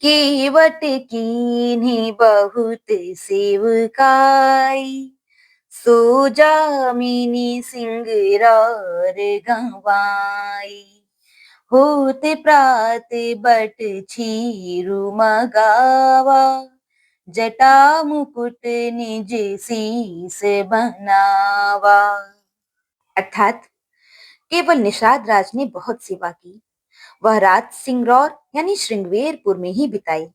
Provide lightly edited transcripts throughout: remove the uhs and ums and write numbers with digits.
केवट कीन्ही बहुत सेवकाई, सो जामिनी सिंह रार गंवाई। होत प्रात बट छीरु मगावा, जटा मुकुट निज शीस बनावा। अर्थात केवल निषाद राज ने बहुत सेवा की। वह रात सिंगरौर यानी श्रृंगवेरपुर में ही बिताई।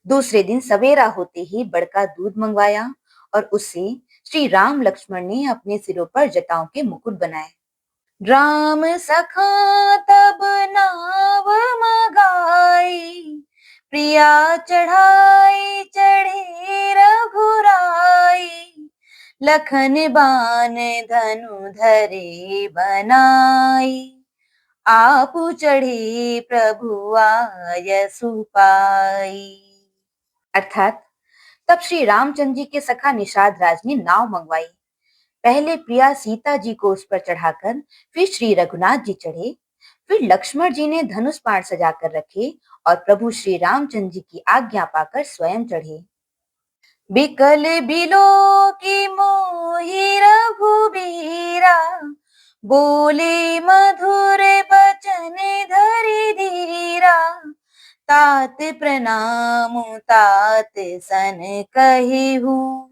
दूसरे दिन सवेरा होते ही बड़का दूध मंगवाया और उससे श्री राम लक्ष्मण ने अपने सिरों पर जटाओं के मुकुट बनाए। राम सखा तब नाव मगाई, प्रिया चढ़ाई चढ़े रघुराई। लखन बान धनु धरे बनाई, आपु चढ़े प्रभु आयसु पाई। अर्थात तब श्री रामचंद्र जी के सखा निषाद राज ने नाव मंगवाई। पहले प्रिया सीता जी को उस पर चढ़ाकर फिर श्री रघुनाथ जी चढ़े। फिर लक्ष्मण जी ने धनुष बाण सजाकर रखे और प्रभु श्री रामचंद्र जी की आज्ञा पाकर स्वयं चढ़े। बिकल बिलो की मोहि रघुबीरा, बोले मधुर बचन धरि धीरा। तात प्रणाम तात सन कहिहु,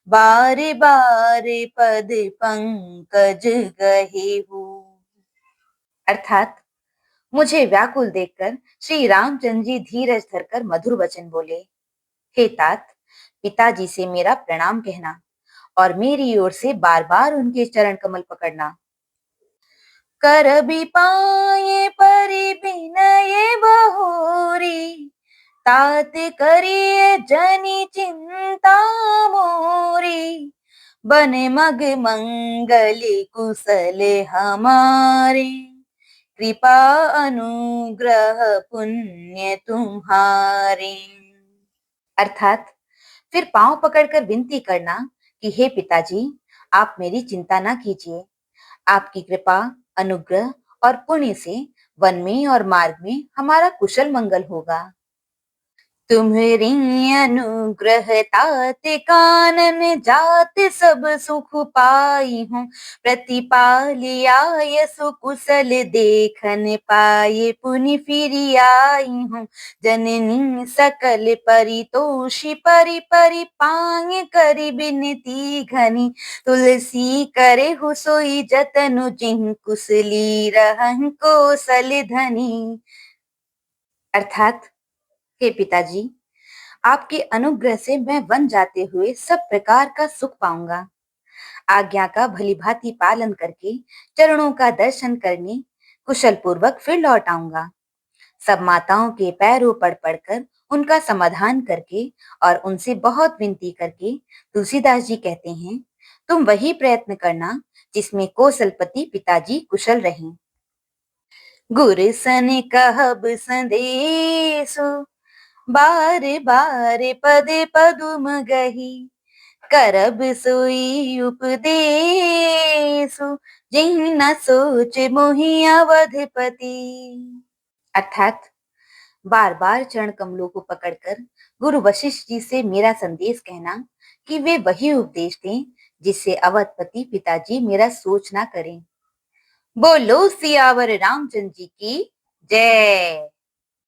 बार बार पद पंकज गहिहु। अर्थात मुझे व्याकुल देखकर श्री रामचंद्र जी धीरज धरकर मधुर वचन बोले। हे तात, पिताजी से मेरा प्रणाम कहना और मेरी ओर से बार बार उनके चरण कमल पकड़ना। कर भी पाए परि बिनय बहोरी, तात करिए जनि चिंता मोरी। बन मग मंगल कुशल हमारे, कृपा अनुग्रह पुण्य तुम्हारे। अर्थात फिर पांव पकड़कर विनती करना कि हे पिताजी, आप मेरी चिंता ना कीजिए। आपकी कृपा, अनुग्रह और पुण्य से वन में और मार्ग में हमारा कुशल मंगल होगा। तुम्हरी अनुग्रह तात कानन जात सब सुख पाई हूँ। प्रतिपालिया यसु कुशल देखन पाए, पुनि फिरि आई हूँ। जननी सकल परितोषी परि परि पाए, करि बिनती घनी। तुलसी करे हु सोई जतनु, जिन कुशली रहन कौशल धनी। अर्थात हे पिताजी, आपके अनुग्रह से मैं वन जाते हुए सब प्रकार का सुख पाऊंगा। आज्ञा का भली भांति पालन करके चरणों का दर्शन करने कुशल पूर्वक फिर लौट आऊंगा। सब माताओं के पैरों पड़ पड़कर उनका समाधान करके और उनसे बहुत विनती करके तुलसीदास जी कहते हैं, तुम वही प्रयत्न करना जिसमें कौशलपति पिताजी कुशल रहें। गुर सन कहब संदेशु, बार बार पद पदुम गही। करब सोई उपदेशु, जिन न सोच मोहि अवधपति। अर्थात बार बार चरण कमलों को पकड़कर गुरु वशिष्ठ जी से मेरा संदेश कहना कि वे वही उपदेश दें जिससे अवधपति पिताजी मेरा सोच ना करें। बोलो सियावर रामचंद्र जी की जय।